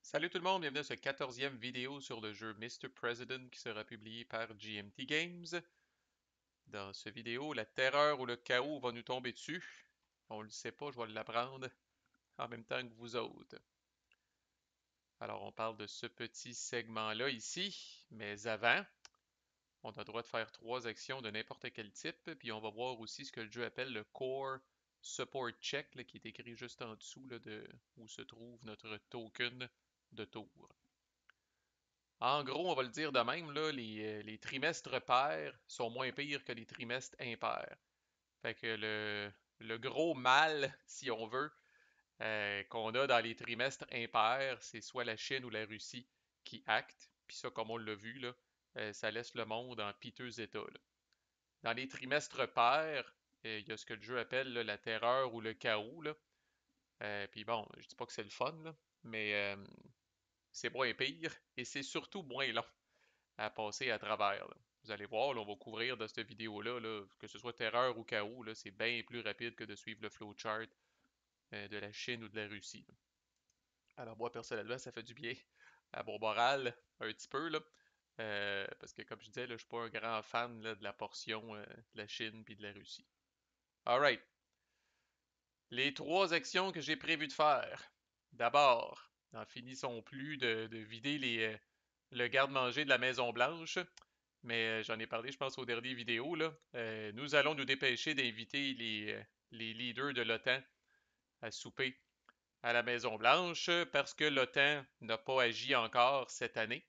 Salut tout le monde, bienvenue à ce 14e vidéo sur le jeu Mr. President qui sera publié par GMT Games. Dans ce vidéo, la terreur ou le chaos va nous tomber dessus. On le sait pas, je vais l'apprendre en même temps que vous autres. Alors on parle de ce petit segment-là ici, mais avant, on a le droit de faire 3 actions de n'importe quel type, puis on va voir aussi ce que le jeu appelle le Core Support Check, là, qui est écrit juste en dessous là, de où se trouve notre token de tour. En gros, on va le dire de même, là, les trimestres pairs sont moins pires que les trimestres impairs. Fait que le gros mal, si on veut, qu'on a dans les trimestres impairs, c'est soit la Chine ou la Russie qui actent. Puis ça, comme on l'a vu, là, ça laisse le monde en piteux état, là. Dans les trimestres pairs, il y a ce que le jeu appelle là, la terreur ou le chaos, là. Puis bon, je dis pas que c'est le fun, là, mais c'est moins pire et c'est surtout moins long à passer à travers, là. Vous allez voir, là, on va couvrir de cette vidéo-là, là, que ce soit terreur ou chaos, là, c'est bien plus rapide que de suivre le flowchart de la Chine ou de la Russie, là. Alors moi, personnellement, ça fait du bien à mon moral, un petit peu, là. Parce que comme je disais, là, je suis pas un grand fan là, de la portion de la Chine puis de la Russie. Alright. Les 3 actions que j'ai prévu de faire. D'abord, n'en finissons plus de vider le garde-manger de la Maison Blanche. Mais j'en ai parlé, je pense, aux dernières vidéos, là. Nous allons nous dépêcher d'inviter les leaders de l'OTAN à souper à la Maison-Blanche parce que l'OTAN n'a pas agi encore cette année,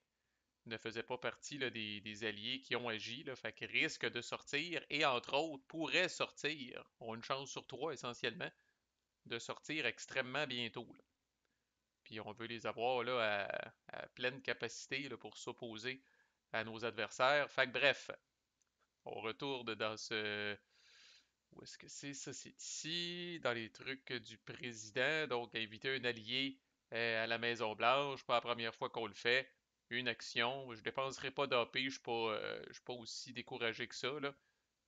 ne faisait pas partie là, des alliés qui ont agi, là, fait qu'ils risquent de sortir et, entre autres, pourraient sortir, ont une chance sur 3 essentiellement, de sortir extrêmement bientôt, là. Puis on veut les avoir là, à pleine capacité là, pour s'opposer à nos adversaires. Fait que bref, on retourne dans ce. Où est-ce que c'est ça? C'est ici, dans les trucs du président. Donc, inviter un allié à la Maison-Blanche, pas la première fois qu'on le fait. Une action. Je dépenserai pas d'AP, je suis pas aussi découragé que ça, là.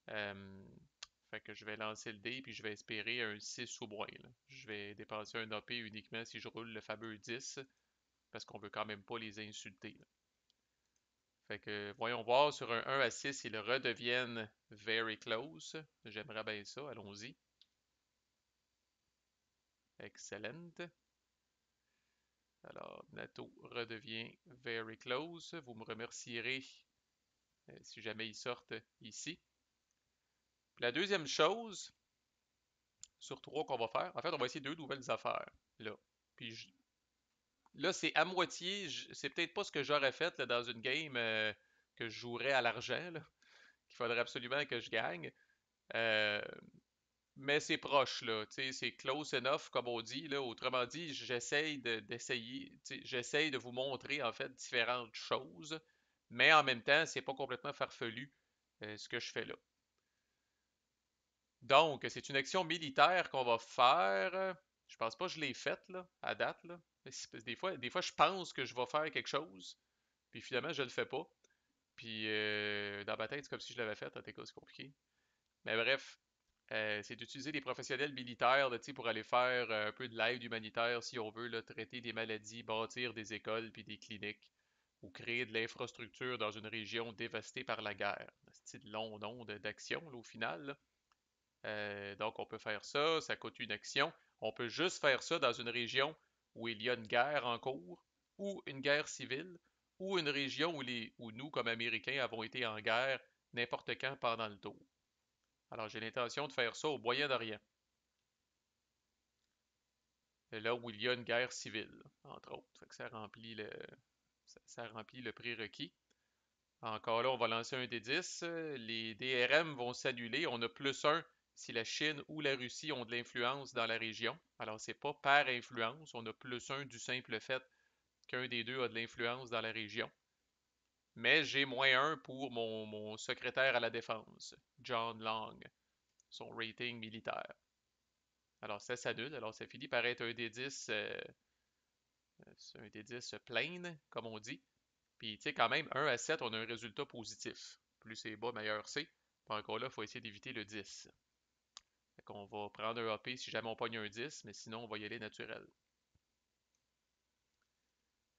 Euh, fait que je vais lancer le dé, puis je vais espérer un 6 ou moins, là. Je vais dépenser un AP uniquement si je roule le fameux 10, parce qu'on veut quand même pas les insulter, là. Fait que voyons voir sur un 1 à 6, ils redeviennent very close. J'aimerais bien ça, allons-y. Excellent. Alors, Nato redevient very close. Vous me remercierez si jamais ils sortent ici. Puis la deuxième chose sur 3 qu'on va faire, en fait, on va essayer 2 nouvelles affaires. Là, puis là c'est à moitié, c'est peut-être pas ce que j'aurais fait là, dans une game que je jouerais à l'argent, là, qu'il faudrait absolument que je gagne. Euh, Mais c'est proche, là. Tu sais, c'est close enough, comme on dit, là. Autrement dit, d'essayer, tu sais, j'essaye de vous montrer, en fait, différentes choses, mais en même temps, c'est pas complètement farfelu, ce que je fais là. Donc, c'est une action militaire qu'on va faire. Je pense pas que je l'ai faite, là, à date, là. Des fois, je pense que je vais faire quelque chose, puis finalement, je le fais pas. Puis, dans ma tête, c'est comme si je l'avais fait. En tout cas, c'est compliqué. Mais bref, c'est d'utiliser des professionnels militaires là, tu sais, pour aller faire un peu de l'aide humanitaire si on veut là, traiter des maladies, bâtir des écoles puis des cliniques ou créer de l'infrastructure dans une région dévastée par la guerre. C'est de long nom d'action là, au final, là. Donc on peut faire ça, ça coûte une action. On peut juste faire ça dans une région où il y a une guerre en cours ou une guerre civile ou une région où nous, comme Américains, avons été en guerre n'importe quand pendant le tour. Alors, j'ai l'intention de faire ça au Moyen-Orient, là où il y a une guerre civile, entre autres. Fait que ça remplit le prérequis. Encore là, on va lancer un D10. Les DRM vont s'annuler. On a +1 si la Chine ou la Russie ont de l'influence dans la région. Alors, c'est pas par influence. On a +1 du simple fait qu'un des deux a de l'influence dans la région. Mais j'ai -1 pour mon secrétaire à la défense, John Long, son rating militaire. Alors ça s'annule, alors ça finit par être un D10, c'est un D10 plain, comme on dit. Puis tu sais, quand même, 1 à 7, on a un résultat positif. Plus c'est bas, meilleur c'est. Puis encore là, il faut essayer d'éviter le 10. Fait qu'on va prendre un AP si jamais on pogne un 10, mais sinon on va y aller naturel.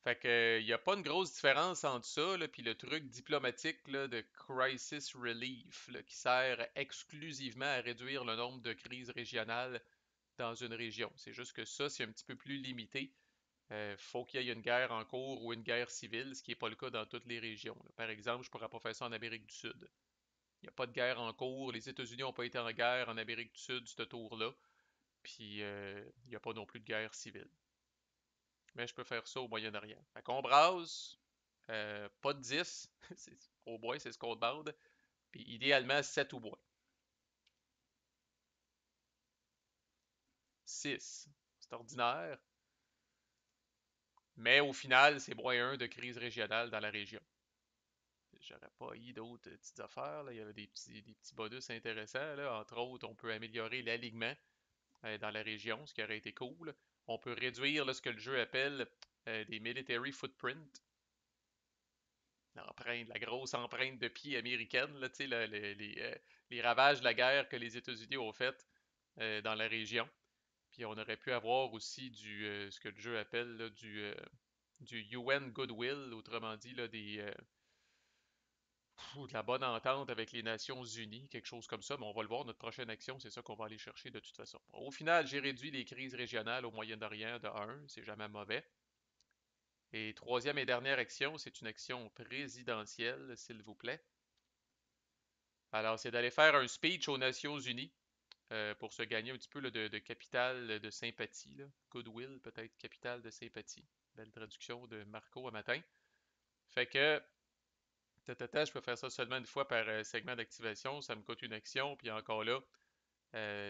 Fait que, il n'y a pas une grosse différence entre ça, là, puis le truc diplomatique là, de crisis relief, là, qui sert exclusivement à réduire le nombre de crises régionales dans une région. C'est juste que ça, c'est un petit peu plus limité. Faut qu'il y ait une guerre en cours ou une guerre civile, ce qui n'est pas le cas dans toutes les régions, là. Par exemple, je pourrais pas faire ça en Amérique du Sud. Il n'y a pas de guerre en cours. Les États-Unis n'ont pas été en guerre en Amérique du Sud, ce tour-là. Puis, il n'y a pas non plus de guerre civile. Mais je peux faire ça au Moyen-Orient. Fait qu'on brasse, pas de 10, au moins, c'est ce qu'on demande. Puis idéalement 7 ou moins. 6, c'est ordinaire. Mais au final, c'est moins 1 de crise régionale dans la région. J'aurais pas eu d'autres petites affaires, là. Il y avait des petits bonus intéressants, là. Entre autres, on peut améliorer l'alignement dans la région, ce qui aurait été cool. On peut réduire là, ce que le jeu appelle des military footprints, l'empreinte, la grosse empreinte de pied américaine, là, tu sais, les ravages de la guerre que les États-Unis ont fait dans la région. Puis on aurait pu avoir aussi ce que le jeu appelle là, du UN Goodwill, autrement dit là, de la bonne entente avec les Nations Unies, quelque chose comme ça, mais on va le voir, notre prochaine action, c'est ça qu'on va aller chercher de toute façon. Au final, j'ai réduit les crises régionales au Moyen-Orient de 1, c'est jamais mauvais. Et troisième et dernière action, c'est une action présidentielle, s'il vous plaît. Alors, c'est d'aller faire un speech aux Nations Unies pour se gagner un petit peu là, de capital de sympathie. Là. Goodwill, peut-être capital de sympathie. Belle traduction de Marco à matin. Fait que, je peux faire ça seulement une fois par segment d'activation. Ça me coûte une action, puis encore là,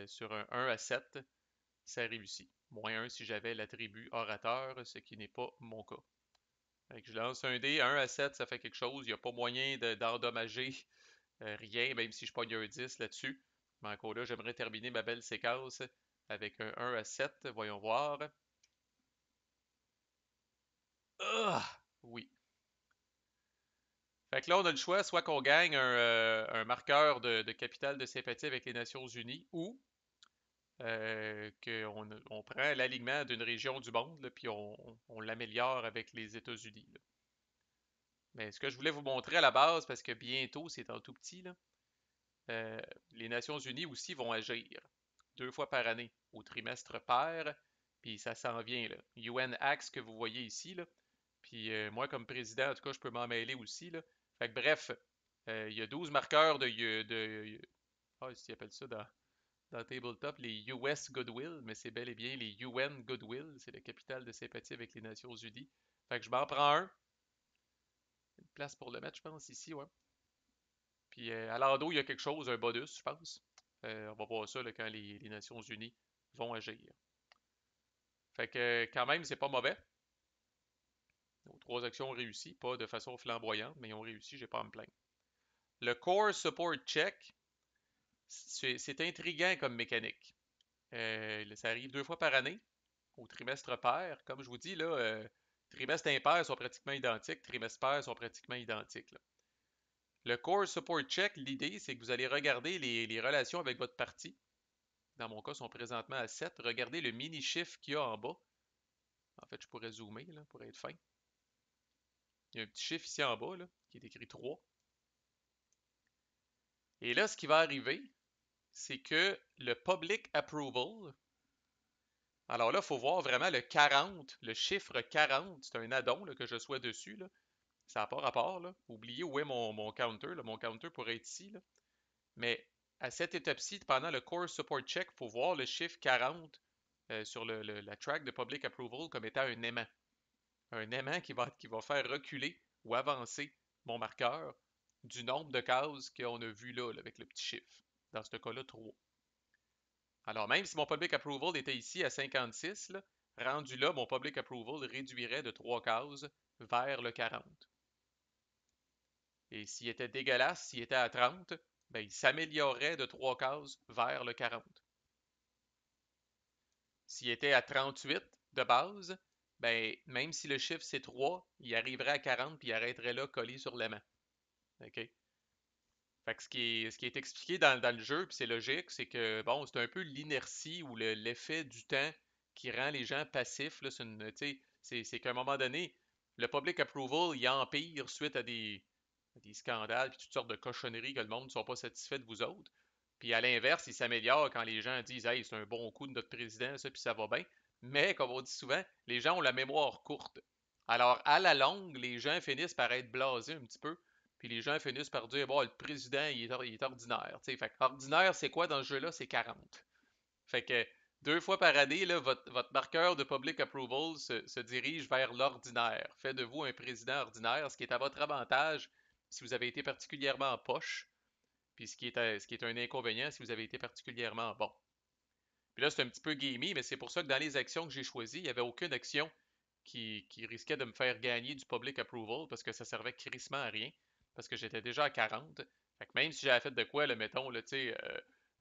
sur un 1 à 7, ça réussit. Moins 1 si j'avais l'attribut orateur, ce qui n'est pas mon cas. Fait que je lance un dé, 1 à 7, ça fait quelque chose. Il n'y a pas moyen d'endommager rien, même si je pogne un 10 là-dessus. Mais encore là, j'aimerais terminer ma belle séquence avec un 1 à 7. Voyons voir. Ah! Oui. Fait que là, on a le choix, soit qu'on gagne un marqueur de capital de sympathie avec les Nations Unies, ou qu'on prend l'alignement d'une région du monde, là, puis on l'améliore avec les États-Unis. Là. Mais ce que je voulais vous montrer à la base, parce que bientôt, c'est en tout petit, là, euh, les Nations Unies aussi vont agir 2 fois par année, au trimestre pair, puis ça s'en vient, là. UN Acts que vous voyez ici, là. Puis moi, comme président, en tout cas, je peux m'en mêler aussi, là. Fait que bref, il y a 12 marqueurs ah, ils appellent ça dans Tabletop les US Goodwill, mais c'est bel et bien les UN Goodwill, c'est le capital de sympathie avec les Nations Unies. Fait que je m'en prends un. Une place pour le mettre, je pense, ici, ouais. Puis à l'endos, il y a quelque chose, un bonus, je pense. On va voir ça là, quand les Nations Unies vont agir. Fait que quand même, c'est pas mauvais. Nos 3 actions ont réussi, pas de façon flamboyante, mais ils ont réussi, j'ai pas à me plaindre. Le Core Support Check, c'est intriguant comme mécanique. Ça arrive 2 fois par année, au trimestre pair. Comme je vous dis, là, trimestres impairs sont pratiquement identiques, trimestres pairs sont pratiquement identiques. Là. Le Core Support Check, l'idée, c'est que vous allez regarder les relations avec votre parti. Dans mon cas, sont présentement à 7. Regardez le mini-chiffre qu'il y a en bas. En fait, je pourrais zoomer là, pour être fin. Il y a un petit chiffre ici en bas là, qui est écrit 3. Et là, ce qui va arriver, c'est que le Public Approval, alors là, il faut voir vraiment le 40, le chiffre 40, c'est un addon là, que je sois dessus. Là. Ça n'a pas rapport. Là. Oubliez où est mon counter. Là. Mon counter pourrait être ici. Là. Mais à cette étape-ci, pendant le Core Support Check, il faut voir le chiffre 40 sur la track de Public Approval comme étant un aimant. Un aimant qui va faire reculer ou avancer mon marqueur du nombre de cases qu'on a vu là, avec le petit chiffre. Dans ce cas-là, 3. Alors, même si mon public approval était ici à 56, là, rendu là, mon public approval réduirait de 3 cases vers le 40. Et s'il était dégueulasse, s'il était à 30, ben, il s'améliorerait de 3 cases vers le 40. S'il était à 38 de base, ben, même si le chiffre c'est 3, il arriverait à 40 puis il arrêterait là collé sur l'aimant. OK? Fait que ce qui est expliqué dans le jeu, puis c'est logique, c'est que bon, c'est un peu l'inertie ou l'effet du temps qui rend les gens passifs. Là, c'est qu'à un moment donné, le public approval, il empire suite à des scandales puis toutes sortes de cochonneries que le monde ne soit pas satisfait de vous autres. Puis à l'inverse, il s'améliore quand les gens disent Hey, c'est un bon coup de notre président, ça, puis ça va bien. Mais, comme on dit souvent, les gens ont la mémoire courte. Alors, à la longue, les gens finissent par être blasés un petit peu. Puis les gens finissent par dire Bon, le président, il est ordinaire. T'sais, fait que ordinaire, c'est quoi dans ce jeu-là? C'est 40. Fait que 2 fois par année, là, votre marqueur de public approval se dirige vers l'ordinaire. Faites de vous un président ordinaire, ce qui est à votre avantage si vous avez été particulièrement poche, puis ce qui est un inconvénient si vous avez été particulièrement bon. Puis là, c'est un petit peu gamey, mais c'est pour ça que dans les actions que j'ai choisies, il n'y avait aucune action qui risquait de me faire gagner du public approval parce que ça servait crissement à rien, parce que j'étais déjà à 40. Fait que même si j'avais fait de quoi, là, mettons, là, tu sais,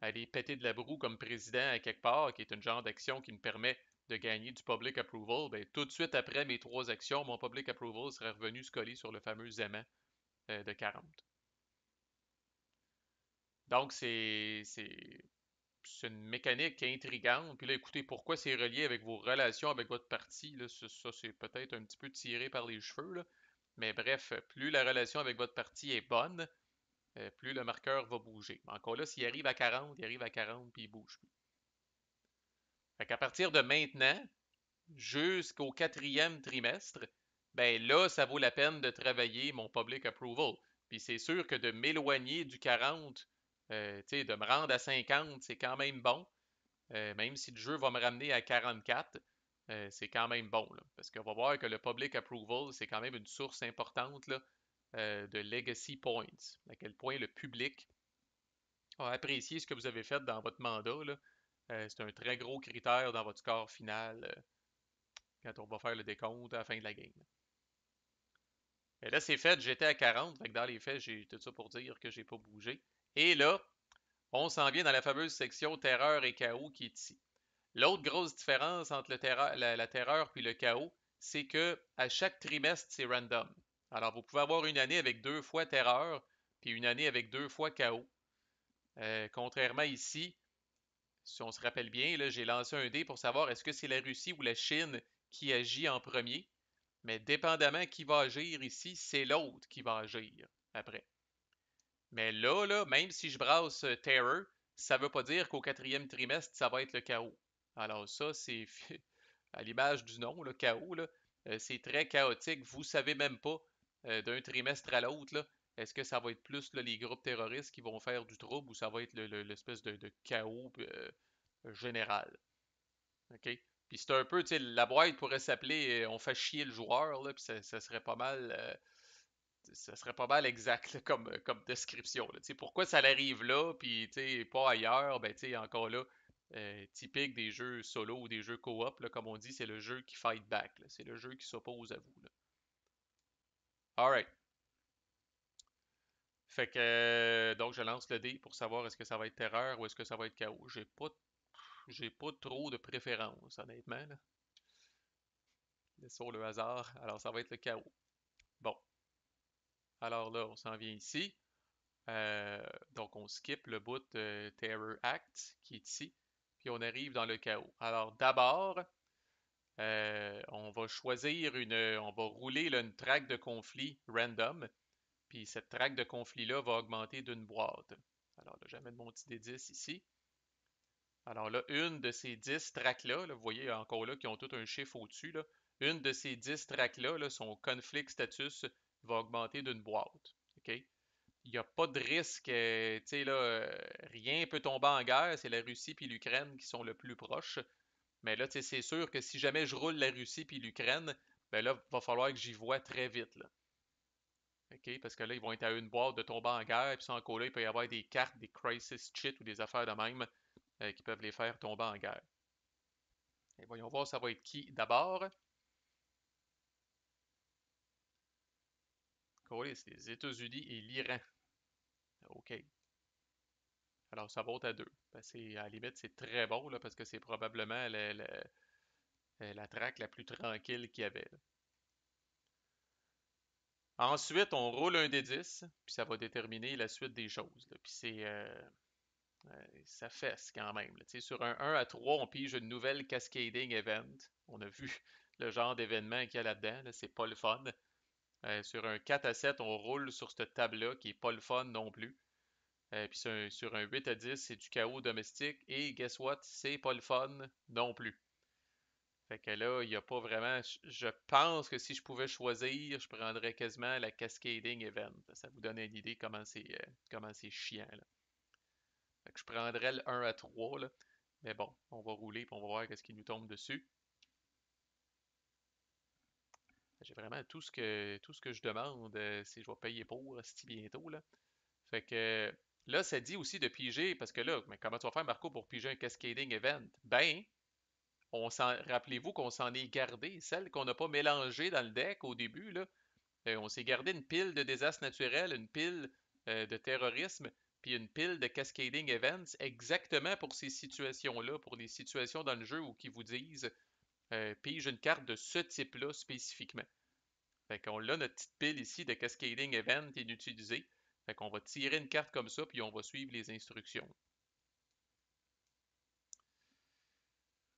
aller péter de la broue comme président à quelque part, qui est une genre d'action qui me permet de gagner du public approval, ben, tout de suite après mes 3 actions, mon public approval serait revenu se coller sur le fameux aimant de 40. Donc, c'est une mécanique intrigante. Puis là, écoutez, pourquoi c'est relié avec vos relations avec votre parti, là, ça, c'est peut-être un petit peu tiré par les cheveux, là. Mais bref, plus la relation avec votre parti est bonne, plus le marqueur va bouger. Mais encore là, s'il arrive à 40, il arrive à 40 puis il bouge plus. Fait qu'à partir de maintenant, jusqu'au 4e trimestre, ben là, ça vaut la peine de travailler mon public approval. Puis c'est sûr que de m'éloigner du 40, tu sais, de me rendre à 50, c'est quand même bon. Même si le jeu va me ramener à 44, c'est quand même bon, là, parce qu'on va voir que le public approval, c'est quand même une source importante là, de legacy points. À quel point le public a apprécié ce que vous avez fait dans votre mandat. Là. C'est un très gros critère dans votre score final quand on va faire le décompte à la fin de la game. Et là, c'est fait, j'étais à 40, fait que dans les faits, j'ai tout ça pour dire que j'ai pas bougé. Et là, on s'en vient dans la fameuse section terreur et chaos qui est ici. L'autre grosse différence entre la terreur puis le chaos, c'est que à chaque trimestre, c'est random. Alors, vous pouvez avoir une année avec 2 fois terreur, puis une année avec 2 fois chaos. Contrairement ici, si on se rappelle bien, là, j'ai lancé un dé pour savoir est-ce que c'est la Russie ou la Chine qui agit en premier. Mais dépendamment qui va agir ici, c'est l'autre qui va agir après. Mais là, même si je brasse Terror, ça ne veut pas dire qu'au 4e trimestre, ça va être le chaos. Alors ça, c'est à l'image du nom, le chaos, là, c'est très chaotique. Vous savez même pas d'un trimestre à l'autre, là, est-ce que ça va être plus là, les groupes terroristes qui vont faire du trouble ou ça va être l'espèce de chaos général. OK? Puis c'est un peu, tu sais, la boîte pourrait s'appeler On fait chier le joueur, là, puis ça serait pas mal. Ça serait pas mal exact là, comme description. Là. Pourquoi ça arrive là, puis pas ailleurs, ben encore là, typique des jeux solo ou des jeux coop, là, comme on dit, c'est le jeu qui fight back. C'est le jeu qui s'oppose à vous. Là. Alright. Fait que donc je lance le dé pour savoir est-ce que ça va être terreur ou est-ce que ça va être chaos. J'ai pas trop de préférence, honnêtement. Là. Laissons le hasard. Alors ça va être le chaos. Bon. Alors là, on s'en vient ici. Donc, on skip le bout de Terror Act qui est ici, puis on arrive dans le chaos. Alors, d'abord, on va choisir on va rouler là, une traque de conflit random, puis cette traque de conflit-là va augmenter d'une boîte. Alors là, j'amène mon petit D10 ici. Alors là, une de ces 10 tracks-là, vous voyez encore là qui ont tout un chiffre au-dessus, là, une de ces 10 tracks-là, là, son conflict status va augmenter d'une boîte. OK? Il n'y a pas de risque, tu sais, là, rien peut tomber en guerre, c'est la Russie puis l'Ukraine qui sont le plus proches. Mais là, tu sais, c'est sûr que si jamais je roule la Russie puis l'Ukraine, ben là, il va falloir que j'y vois très vite, là. OK? Parce que là, ils vont être à une boîte de tomber en guerre, puis ça, encore là, il peut y avoir des cartes, des crisis cheats ou des affaires de même qui peuvent les faire tomber en guerre. Et voyons voir, ça va être qui d'abord. Encore c'est les États-Unis et l'Iran. OK. Alors, ça vaut à deux. Ben, à la limite, c'est très bon, là, parce que c'est probablement la track la plus tranquille qu'il y avait. Là. Ensuite, on roule un des 10, puis ça va déterminer la suite des choses. Là. Puis ça fesse quand même. Là. Sur un 1 à 3, on pige une nouvelle cascading event. On a vu le genre d'événement qu'il y a là-dedans, là, c'est pas le fun. Sur un 4 à 7, on roule sur cette table-là qui est pas le fun non plus. Puis sur un 8 à 10, c'est du chaos domestique. Et guess what? C'est pas le fun non plus. Fait que là, il n'y a pas vraiment. Je pense que si je pouvais choisir, je prendrais quasiment la Cascading Event. Ça vous donne une idée comment c'est chiant, là. Fait que je prendrais le 1 à 3, là. Mais bon, on va rouler et on va voir qu'est-ce qui nous tombe dessus. J'ai vraiment tout ce que je demande, c'est je vais payer pour si bientôt, là. Fait que là, ça dit aussi de piger, parce que là, mais comment tu vas faire, Marco, pour piger un cascading event? Ben, rappelez-vous qu'on s'en est gardé, celle qu'on n'a pas mélangée dans le deck au début, là. On s'est gardé une pile de désastres naturels, une pile de terrorisme, puis une pile de cascading events, exactement pour ces situations-là, pour les situations dans le jeu où qui vous disent pige une carte de ce type-là spécifiquement. Fait qu'on a notre petite pile ici de Cascading Event inutilisée. Fait qu'on va tirer une carte comme ça, puis on va suivre les instructions.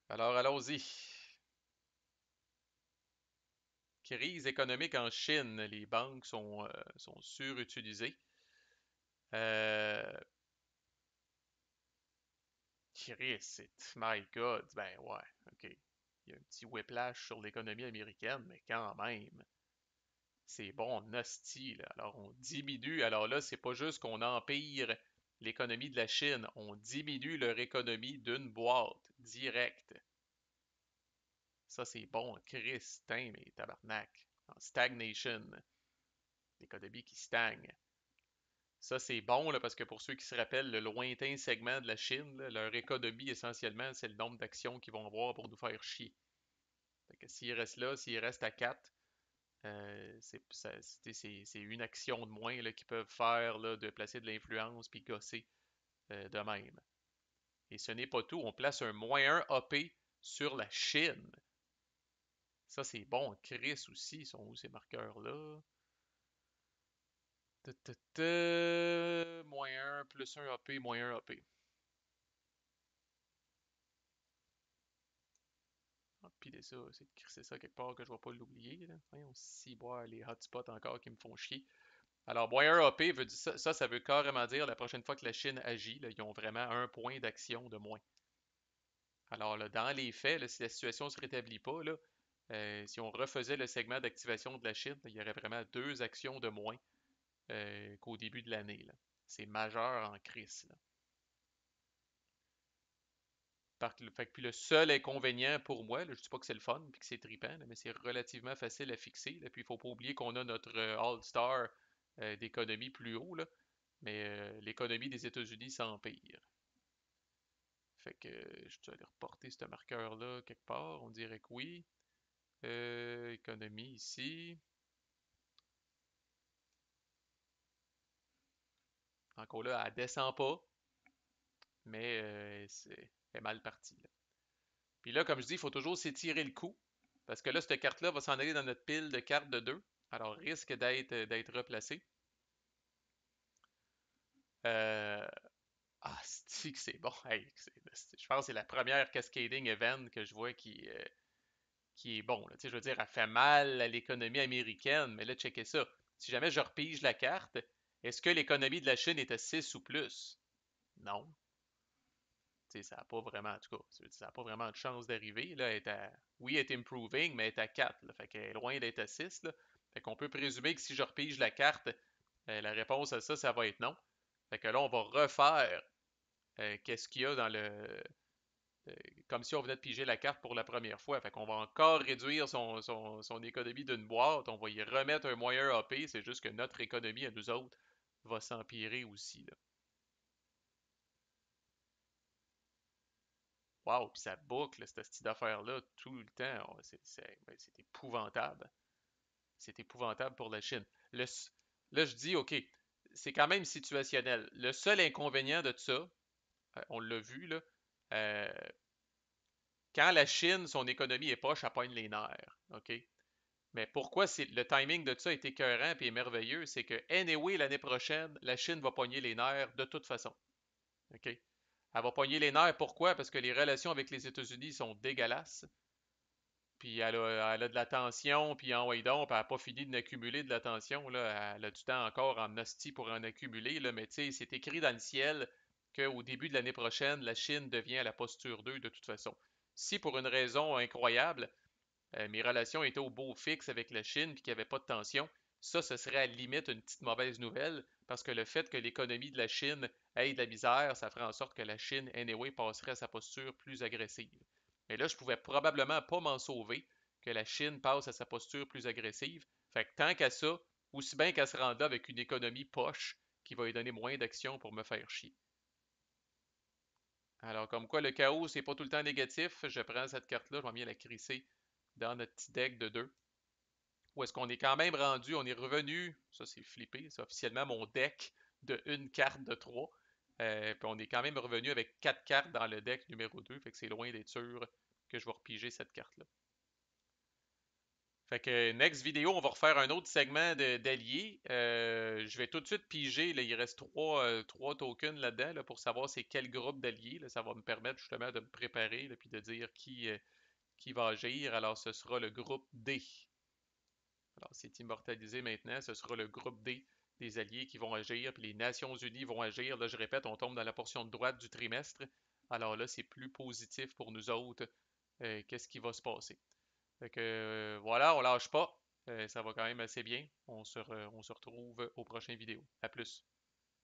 Alors allons-y. Crise économique en Chine. Les banques sont surutilisées. Euh, Chris, my God. Ben ouais, ok. Il y a un petit whiplash sur l'économie américaine, mais quand même. C'est bon, hostie, là. Alors, on diminue. Alors là, c'est pas juste qu'on empire l'économie de la Chine, on diminue leur économie d'une boîte, direct. Ça, c'est bon, Christin, mais tabarnak. En stagnation, l'économie qui stagne. Ça, c'est bon, là, parce que pour ceux qui se rappellent, le lointain segment de la Chine, là, leur économie, essentiellement, c'est le nombre d'actions qu'ils vont avoir pour nous faire chier. Fait que s'ils restent là, s'ils restent à 4, c'est une action de moins qu'ils peuvent faire là, de placer de l'influence puis gosser de même. Et ce n'est pas tout, on place un -1 AP sur la Chine. Ça, c'est bon. Chris aussi, ils sont où ces marqueurs-là? -1 plus 1 AP, -1 AP. Empiler ça, c'est de crisser ça quelque part que je ne vais pas l'oublier. Voyons, si boire les hotspots encore qui me font chier. Alors, -1 AP veut dire ça veut carrément dire la prochaine fois que la Chine agit, là, ils ont vraiment un point d'action de moins. Alors, là, dans les faits, là, si la situation ne se rétablit pas, là, si on refaisait le segment d'activation de la Chine, là, il y aurait vraiment 2 actions de moins qu'au début de l'année, là. C'est majeur en crise, là. Fait que puis le seul inconvénient pour moi, là, je dis pas que c'est le fun puis que c'est trippant, là, mais c'est relativement facile à fixer. Là, puis il faut pas oublier qu'on a notre All-Star d'économie plus haut, là, mais l'économie des États-Unis s'empire. Fait que je dois aller reporter ce marqueur-là quelque part. On dirait que oui. Économie ici. Encore là, elle descend pas, mais elle est mal partie, là. Puis là, comme je dis, il faut toujours s'étirer le coup. Parce que là, cette carte-là va s'en aller dans notre pile de cartes de 2. Alors, risque d'être replacée. Euh, c'est que c'est bon. Hey, je pense que c'est la première cascading event que je vois qui est bon, là. Tu sais, je veux dire, elle fait mal à l'économie américaine, mais là, checkez ça. Si jamais je repige la carte, est-ce que l'économie de la Chine est à 6 ou plus? Non. Tu sais, ça n'a pas vraiment, en tout cas, ça n'a pas vraiment de chance d'arriver. Là, oui, elle est improving, mais elle est à 4. Là, fait qu'elle est loin d'être à 6. Là. Fait qu'on peut présumer que si je repige la carte, la réponse à ça, ça va être non. Fait que là, on va refaire qu'est-ce qu'il y a dans euh, comme si on venait de piger la carte pour la première fois. Fait qu'on va encore réduire son économie d'une boîte. On va y remettre un moyen AP. C'est juste que notre économie à nous autres va s'empirer aussi. Là. Wow, puis ça boucle, cette petite affaire-là, tout le temps. Ben, c'est épouvantable. C'est épouvantable pour la Chine. Le là, je dis, OK, c'est quand même situationnel. Le seul inconvénient de ça, on l'a vu, là, euh, quand la Chine, son économie est poche, elle pogne les nerfs. OK? Mais pourquoi le timing de ça est écœurant et merveilleux, c'est que, anyway, l'année prochaine, la Chine va pogner les nerfs de toute façon. OK? Elle va pogner les nerfs, pourquoi? Parce que les relations avec les États-Unis sont dégueulasses. Puis elle a de la tension, puis en ouais donc, puis elle n'a pas fini d'accumuler de la tension, là. Elle a du temps encore en hostie pour en accumuler, là. Mais tu sais, c'est écrit dans le ciel qu'au début de l'année prochaine, la Chine devient à la posture 2 de toute façon. Si pour une raison incroyable, mes relations étaient au beau fixe avec la Chine puis qu'il n'y avait pas de tension, ça, ce serait à la limite une petite mauvaise nouvelle parce que le fait que l'économie de la Chine ait de la misère, ça ferait en sorte que la Chine, anyway, passerait à sa posture plus agressive. Mais là, je pouvais probablement pas m'en sauver que la Chine passe à sa posture plus agressive. Fait que tant qu'à ça, aussi bien qu'elle se rende là avec une économie poche qui va lui donner moins d'actions pour me faire chier. Alors, comme quoi, le chaos, c'est pas tout le temps négatif. Je prends cette carte-là, je vais bien la crisser dans notre petit deck de 2. Où est-ce qu'on est quand même rendu, on est revenu, ça c'est flippé, c'est officiellement mon deck de une carte de 3. Puis on est quand même revenu avec 4 cartes dans le deck numéro 2, fait que c'est loin d'être sûr que je vais repiger cette carte-là. Fait que next vidéo, on va refaire un autre segment d'alliés. Je vais tout de suite piger, là, il reste trois tokens là-dedans là, pour savoir c'est quel groupe d'alliés. Ça va me permettre justement de me préparer et puis de dire qui va agir. Alors ce sera le groupe D. Alors, c'est immortalisé maintenant. Ce sera le groupe D des alliés qui vont agir, puis les Nations Unies vont agir. Là, je répète, on tombe dans la portion de droite du trimestre. Alors là, c'est plus positif pour nous autres. Qu'est-ce qui va se passer? Fait que voilà, on lâche pas. Ça va quand même assez bien. On se retrouve aux prochaines vidéos. À plus.